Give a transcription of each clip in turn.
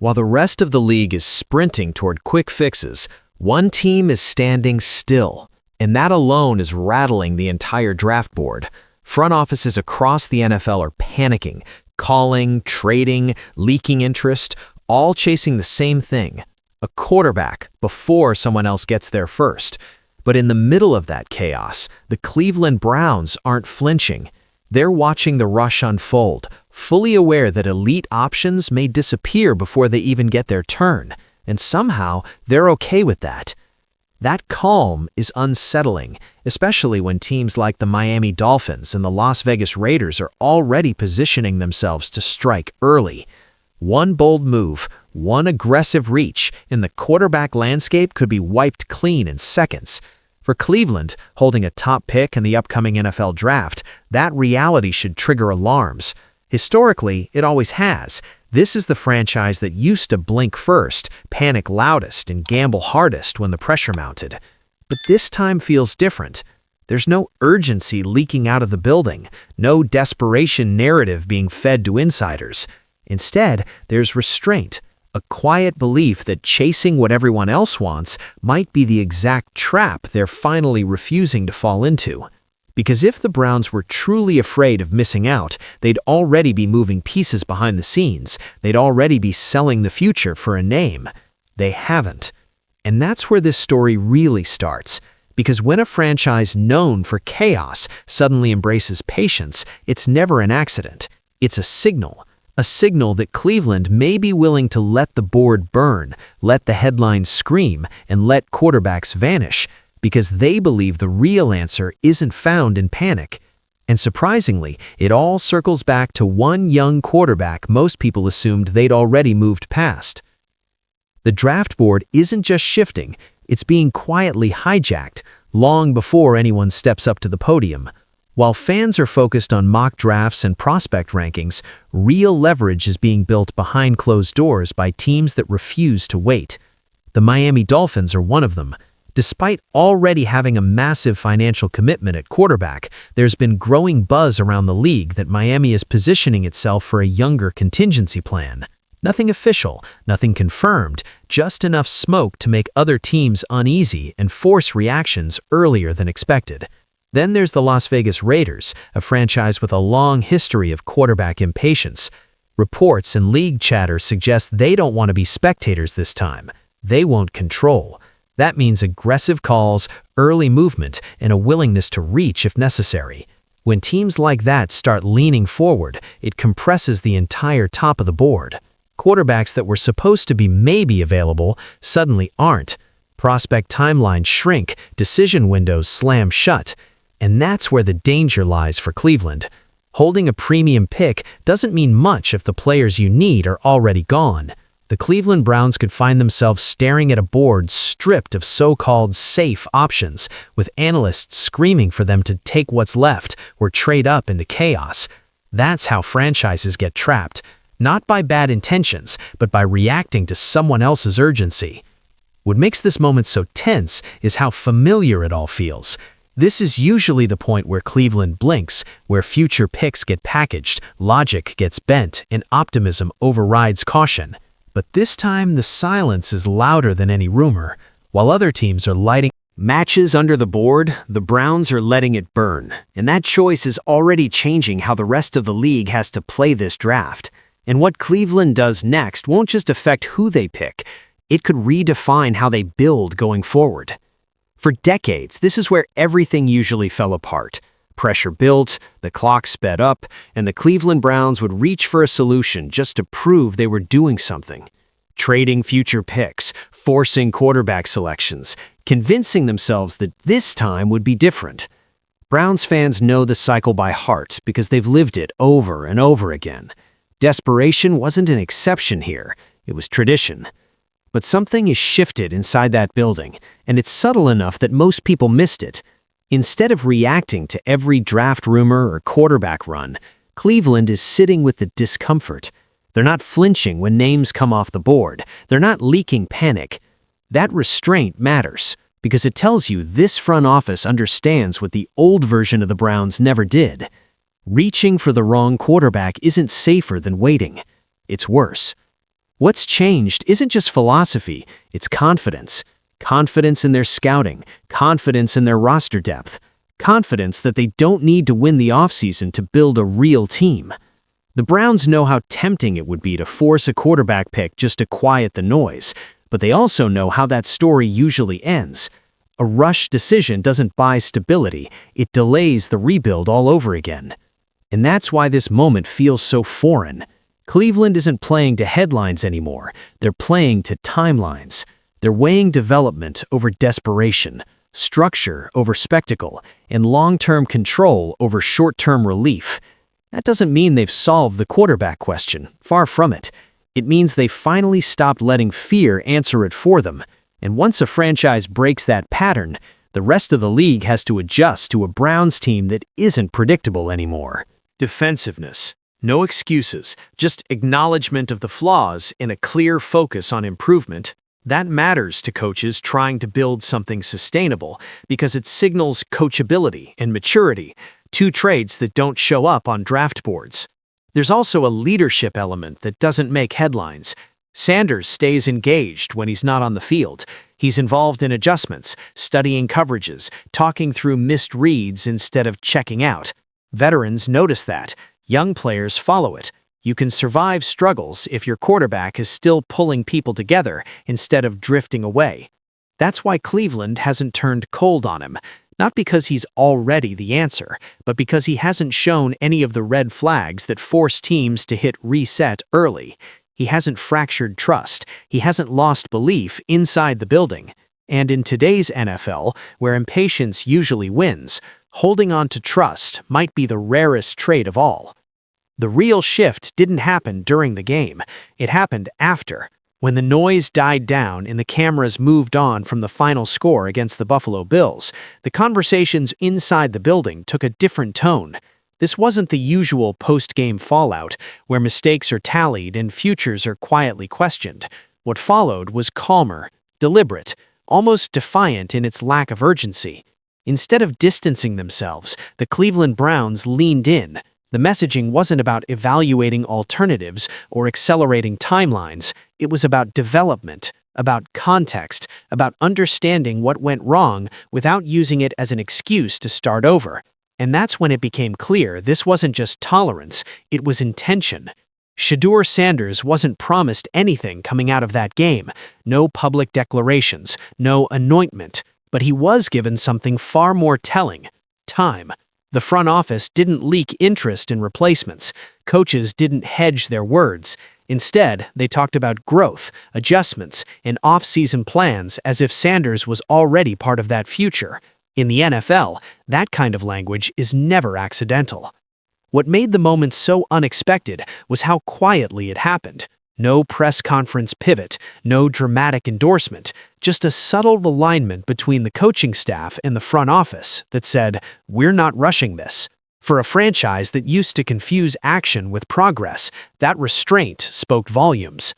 While the rest of the league is sprinting toward quick fixes, one team is standing still, and that alone is rattling the entire draft board. Front offices across the NFL are panicking, calling, trading, leaking interest, all chasing the same thing: a quarterback before someone else gets there first. But in the middle of that chaos, the Cleveland Browns aren't flinching. They're watching the rush unfold, fully aware that elite options may disappear before they even get their turn, and somehow they're okay with that. That calm is unsettling, especially when teams like the Miami Dolphins and the Las Vegas Raiders are already positioning themselves to strike early. One bold move, one aggressive reach, and the quarterback landscape could be wiped clean in seconds. For Cleveland, holding a top pick in the upcoming NFL draft, that reality should trigger alarms. Historically, it always has. This is the franchise that used to blink first, panic loudest, and gamble hardest when the pressure mounted. But this time feels different. There's no urgency leaking out of the building, no desperation narrative being fed to insiders. Instead, there's restraint, a quiet belief that chasing what everyone else wants might be the exact trap they're finally refusing to fall into. Because if the Browns were truly afraid of missing out, they'd already be moving pieces behind the scenes. They'd already be selling the future for a name. They haven't. And that's where this story really starts. Because when a franchise known for chaos suddenly embraces patience, it's never an accident. It's a signal. A signal that Cleveland may be willing to let the board burn, let the headlines scream, and let quarterbacks vanish, because they believe the real answer isn't found in panic. And surprisingly, it all circles back to one young quarterback most people assumed they'd already moved past. The draft board isn't just shifting, it's being quietly hijacked long before anyone steps up to the podium. While fans are focused on mock drafts and prospect rankings, real leverage is being built behind closed doors by teams that refuse to wait. The Miami Dolphins are one of them. Despite already having a massive financial commitment at quarterback, there's been growing buzz around the league that Miami is positioning itself for a younger contingency plan. Nothing official, nothing confirmed, just enough smoke to make other teams uneasy and force reactions earlier than expected. Then there's the Las Vegas Raiders, a franchise with a long history of quarterback impatience. Reports and league chatter suggest they don't want to be spectators this time. They won't control. That means aggressive calls, early movement, and a willingness to reach if necessary. When teams like that start leaning forward, it compresses the entire top of the board. Quarterbacks that were supposed to be maybe available suddenly aren't. Prospect timelines shrink, decision windows slam shut. And that's where the danger lies for Cleveland. Holding a premium pick doesn't mean much if the players you need are already gone. The Cleveland Browns could find themselves staring at a board stripped of so-called safe options, with analysts screaming for them to take what's left or trade up into chaos. That's how franchises get trapped, not by bad intentions, but by reacting to someone else's urgency. What makes this moment so tense is how familiar it all feels. This is usually the point where Cleveland blinks, where future picks get packaged, logic gets bent, and optimism overrides caution. But this time, the silence is louder than any rumor. While other teams are lighting matches under the board, the Browns are letting it burn. And that choice is already changing how the rest of the league has to play this draft. And what Cleveland does next won't just affect who they pick. It could redefine how they build going forward. For decades, this is where everything usually fell apart. Pressure built, the clock sped up, and the Cleveland Browns would reach for a solution just to prove they were doing something. Trading future picks, forcing quarterback selections, convincing themselves that this time would be different. Browns fans know the cycle by heart because they've lived it over and over again. Desperation wasn't an exception here, it was tradition. But something is shifted inside that building, and it's subtle enough that most people missed it. Instead of reacting to every draft rumor or quarterback run, Cleveland is sitting with the discomfort. They're not flinching when names come off the board. They're not leaking panic. That restraint matters, because it tells you this front office understands what the old version of the Browns never did. Reaching for the wrong quarterback isn't safer than waiting. It's worse. What's changed isn't just philosophy, it's confidence. Confidence in their scouting, confidence in their roster depth, confidence that they don't need to win the offseason to build a real team. The Browns know how tempting it would be to force a quarterback pick just to quiet the noise, but they also know how that story usually ends. A rushed decision doesn't buy stability, it delays the rebuild all over again. And that's why this moment feels so foreign. Cleveland isn't playing to headlines anymore, they're playing to timelines. They're weighing development over desperation, structure over spectacle, and long-term control over short-term relief. That doesn't mean they've solved the quarterback question, far from it. It means they finally stopped letting fear answer it for them. And once a franchise breaks that pattern, the rest of the league has to adjust to a Browns team that isn't predictable anymore. Defensiveness. No excuses, just acknowledgement of the flaws and a clear focus on improvement. That matters to coaches trying to build something sustainable because it signals coachability and maturity, two traits that don't show up on draft boards. There's also a leadership element that doesn't make headlines. Sanders stays engaged when he's not on the field. He's involved in adjustments, studying coverages, talking through missed reads instead of checking out. Veterans notice that. Young players follow it. You can survive struggles if your quarterback is still pulling people together instead of drifting away. That's why Cleveland hasn't turned cold on him. Not because he's already the answer, but because he hasn't shown any of the red flags that force teams to hit reset early. He hasn't fractured trust. He hasn't lost belief inside the building. And in today's NFL, where impatience usually wins, holding on to trust might be the rarest trait of all. The real shift didn't happen during the game. It happened after. When the noise died down and the cameras moved on from the final score against the Buffalo Bills, the conversations inside the building took a different tone. This wasn't the usual post-game fallout, where mistakes are tallied and futures are quietly questioned. What followed was calmer, deliberate, almost defiant in its lack of urgency. Instead of distancing themselves, the Cleveland Browns leaned in. The messaging wasn't about evaluating alternatives or accelerating timelines. It was about development, about context, about understanding what went wrong without using it as an excuse to start over. And that's when it became clear this wasn't just tolerance, it was intention. Shedeur Sanders wasn't promised anything coming out of that game. No public declarations, no anointment. But he was given something far more telling: time. The front office didn't leak interest in replacements. Coaches didn't hedge their words. Instead, they talked about growth, adjustments, and off-season plans as if Sanders was already part of that future. In the NFL, that kind of language is never accidental. What made the moment so unexpected was how quietly it happened. No press conference pivot, no dramatic endorsement, just a subtle alignment between the coaching staff and the front office that said, "We're not rushing this." For a franchise that used to confuse action with progress, that restraint spoke volumes.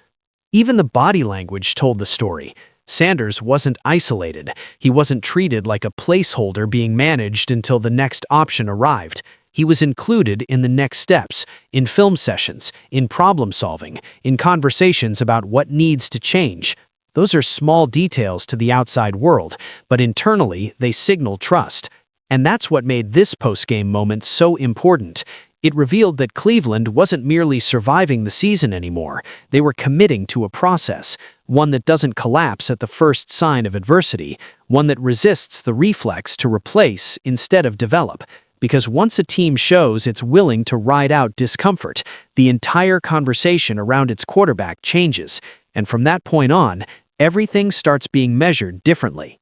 Even the body language told the story. Sanders wasn't isolated. He wasn't treated like a placeholder being managed until the next option arrived. He was included in the next steps, in film sessions, in problem solving, in conversations about what needs to change. Those are small details to the outside world, but internally they signal trust. And that's what made this post-game moment so important. It revealed that Cleveland wasn't merely surviving the season anymore. They were committing to a process, one that doesn't collapse at the first sign of adversity, one that resists the reflex to replace instead of develop. Because once a team shows it's willing to ride out discomfort, the entire conversation around its quarterback changes, and from that point on, everything starts being measured differently.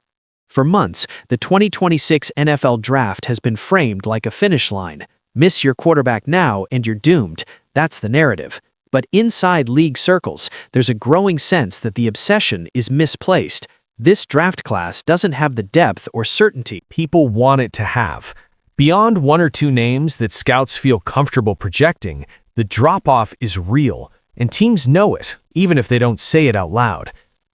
For months, the 2026 NFL Draft has been framed like a finish line. Miss your quarterback now and you're doomed. That's the narrative. But inside league circles, there's a growing sense that the obsession is misplaced. This draft class doesn't have the depth or certainty people want it to have. Beyond one or two names that scouts feel comfortable projecting, the drop-off is real, and teams know it, even if they don't say it out loud.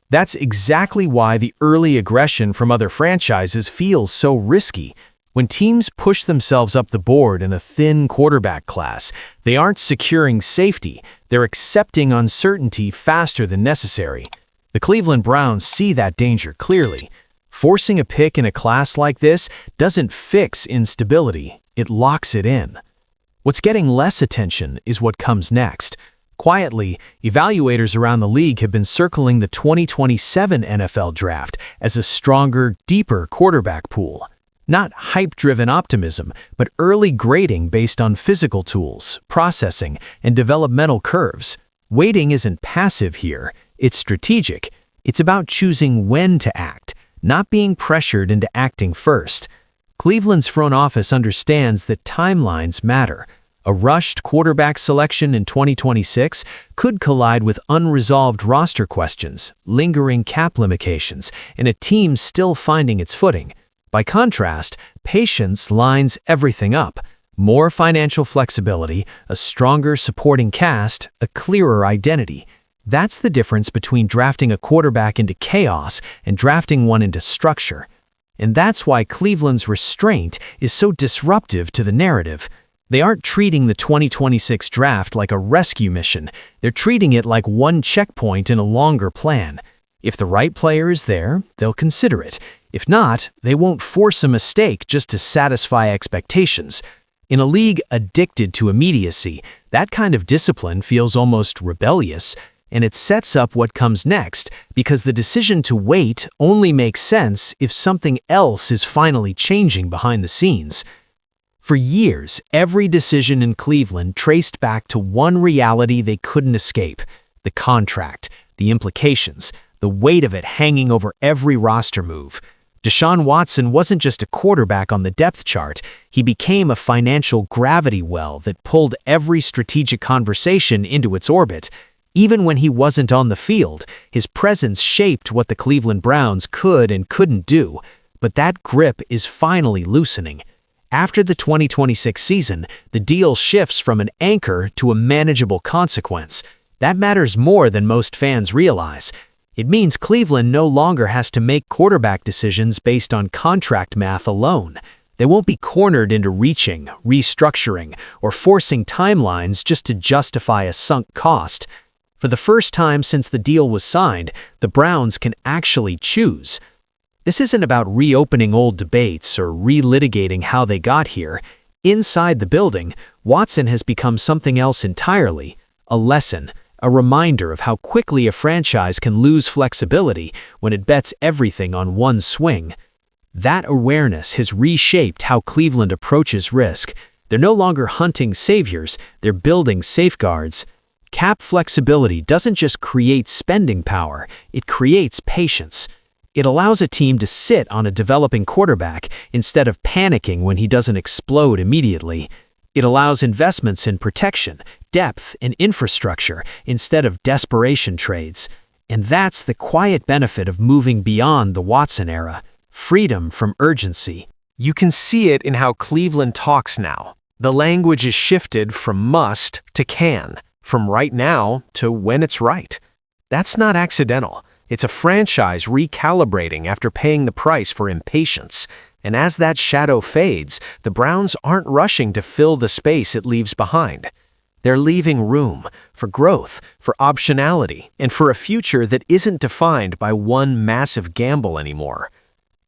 That's exactly why the early aggression from other franchises feels so risky. When teams push themselves up the board in a thin quarterback class, they aren't securing safety, they're accepting uncertainty faster than necessary. The Cleveland Browns see that danger clearly. Forcing a pick in a class like this doesn't fix instability, it locks it in. What's getting less attention is what comes next. Quietly, evaluators around the league have been circling the 2027 NFL Draft as a stronger, deeper quarterback pool. Not hype-driven optimism, but early grading based on physical tools, processing, and developmental curves. Waiting isn't passive here, it's strategic. It's about choosing when to act, not being pressured into acting first. Cleveland's front office understands that timelines matter. A rushed quarterback selection in 2026 could collide with unresolved roster questions, lingering cap limitations, and a team still finding its footing. By contrast, patience lines everything up. More financial flexibility, a stronger supporting cast, a clearer identity. That's the difference between drafting a quarterback into chaos and drafting one into structure. And that's why Cleveland's restraint is so disruptive to the narrative. They aren't treating the 2026 draft like a rescue mission. They're treating it like one checkpoint in a longer plan. If the right player is there, they'll consider it. If not, they won't force a mistake just to satisfy expectations. In a league addicted to immediacy, that kind of discipline feels almost rebellious, and it sets up what comes next because the decision to wait only makes sense if something else is finally changing behind the scenes. For years, every decision in Cleveland traced back to one reality they couldn't escape: the contract, the implications, the weight of it hanging over every roster move. Deshaun Watson wasn't just a quarterback on the depth chart, he became a financial gravity well that pulled every strategic conversation into its orbit. Even when he wasn't on the field, his presence shaped what the Cleveland Browns could and couldn't do. But that grip is finally loosening. After the 2026 season, the deal shifts from an anchor to a manageable consequence. That matters more than most fans realize. It means Cleveland no longer has to make quarterback decisions based on contract math alone. They won't be cornered into reaching, restructuring, or forcing timelines just to justify a sunk cost. For the first time since the deal was signed, the Browns can actually choose. This isn't about reopening old debates or relitigating how they got here. Inside the building, Watson has become something else entirely: a lesson. A reminder of how quickly a franchise can lose flexibility when it bets everything on one swing. That awareness has reshaped how Cleveland approaches risk. They're no longer hunting saviors, they're building safeguards. Cap flexibility doesn't just create spending power, it creates patience. It allows a team to sit on a developing quarterback instead of panicking when he doesn't explode immediately. It allows investments in protection, depth, and infrastructure instead of desperation trades. And that's the quiet benefit of moving beyond the Watson era: freedom from urgency. You can see it in how Cleveland talks now. The language is shifted from must to can, from right now to when it's right. That's not accidental. It's a franchise recalibrating after paying the price for impatience. And as that shadow fades, the Browns aren't rushing to fill the space it leaves behind. They're leaving room for growth, for optionality, and for a future that isn't defined by one massive gamble anymore.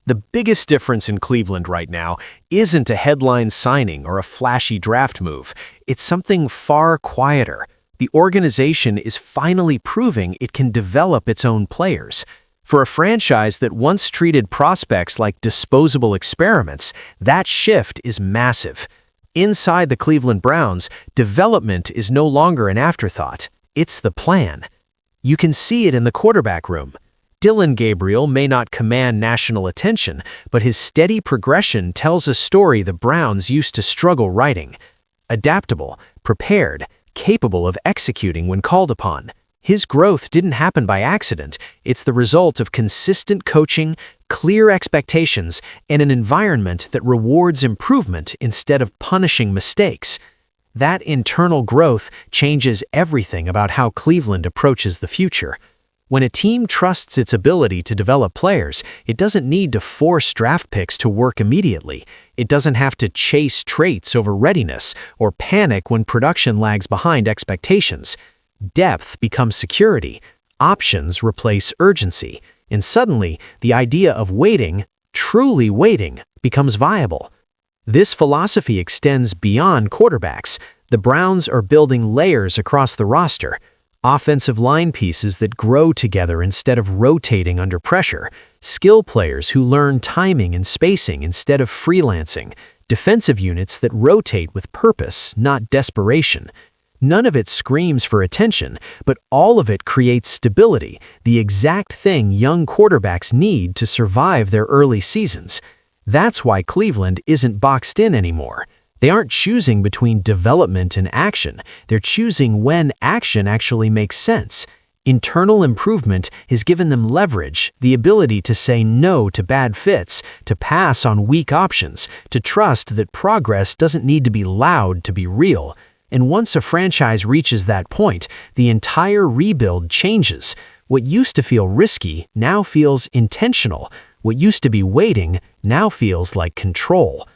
The biggest difference in Cleveland right now isn't a headline signing or a flashy draft move. It's something far quieter. The organization is finally proving it can develop its own players. For a franchise that once treated prospects like disposable experiments, that shift is massive. Inside the Cleveland Browns, development is no longer an afterthought. It's the plan. You can see it in the quarterback room. Dillon Gabriel may not command national attention, but his steady progression tells a story the Browns used to struggle writing. Adaptable, prepared, capable of executing when called upon. His growth didn't happen by accident. It's the result of consistent coaching, clear expectations, and an environment that rewards improvement instead of punishing mistakes. That internal growth changes everything about how Cleveland approaches the future. When a team trusts its ability to develop players, it doesn't need to force draft picks to work immediately. It doesn't have to chase traits over readiness or panic when production lags behind expectations. Depth becomes security. Options replace urgency. And suddenly, the idea of waiting, truly waiting, becomes viable. This philosophy extends beyond quarterbacks. The Browns are building layers across the roster. Offensive line pieces that grow together instead of rotating under pressure, skill players who learn timing and spacing instead of freelancing, defensive units that rotate with purpose, not desperation. None of it screams for attention, but all of it creates stability, the exact thing young quarterbacks need to survive their early seasons. That's why Cleveland isn't boxed in anymore. They aren't choosing between development and action. They're choosing when action actually makes sense. Internal improvement has given them leverage, the ability to say no to bad fits, to pass on weak options, to trust that progress doesn't need to be loud to be real. And once a franchise reaches that point, the entire rebuild changes. What used to feel risky now feels intentional. What used to be waiting now feels like control.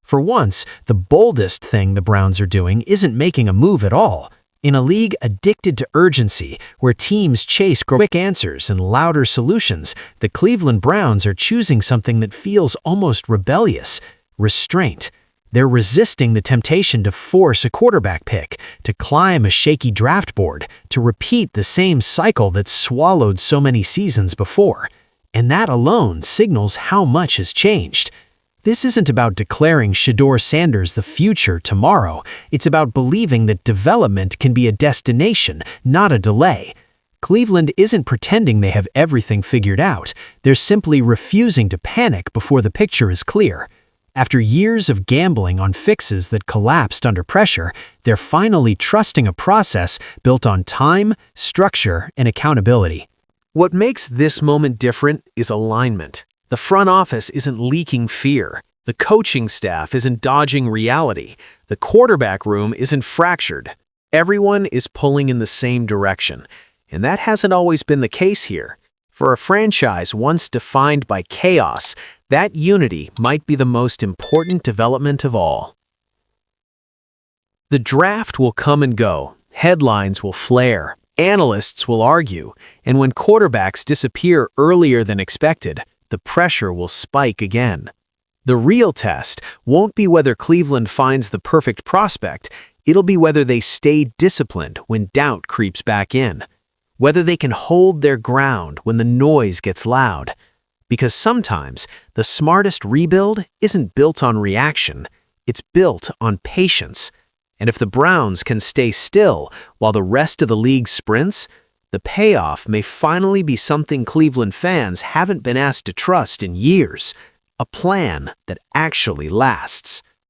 For once, the boldest thing the Browns are doing isn't making a move at all. In a league addicted to urgency, where teams chase quick answers and louder solutions, the Cleveland Browns are choosing something that feels almost rebellious: restraint. They're resisting the temptation to force a quarterback pick, to climb a shaky draft board, to repeat the same cycle that swallowed so many seasons before. And that alone signals how much has changed. This isn't about declaring Shedeur Sanders the future tomorrow. It's about believing that development can be a destination, not a delay. Cleveland isn't pretending they have everything figured out. They're simply refusing to panic before the picture is clear. After years of gambling on fixes that collapsed under pressure, they're finally trusting a process built on time, structure, and accountability. What makes this moment different is alignment. The front office isn't leaking fear. The coaching staff isn't dodging reality. The quarterback room isn't fractured. Everyone is pulling in the same direction. And that hasn't always been the case here. For a franchise once defined by chaos, that unity might be the most important development of all. The draft will come and go. Headlines will flare. Analysts will argue. And when quarterbacks disappear earlier than expected, the pressure will spike again. The real test won't be whether Cleveland finds the perfect prospect. It'll be whether they stay disciplined when doubt creeps back in. Whether they can hold their ground when the noise gets loud. Because sometimes the smartest rebuild isn't built on reaction. It's built on patience. And if the Browns can stay still while the rest of the league sprints, the payoff may finally be something Cleveland fans haven't been asked to trust in years: a plan that actually lasts.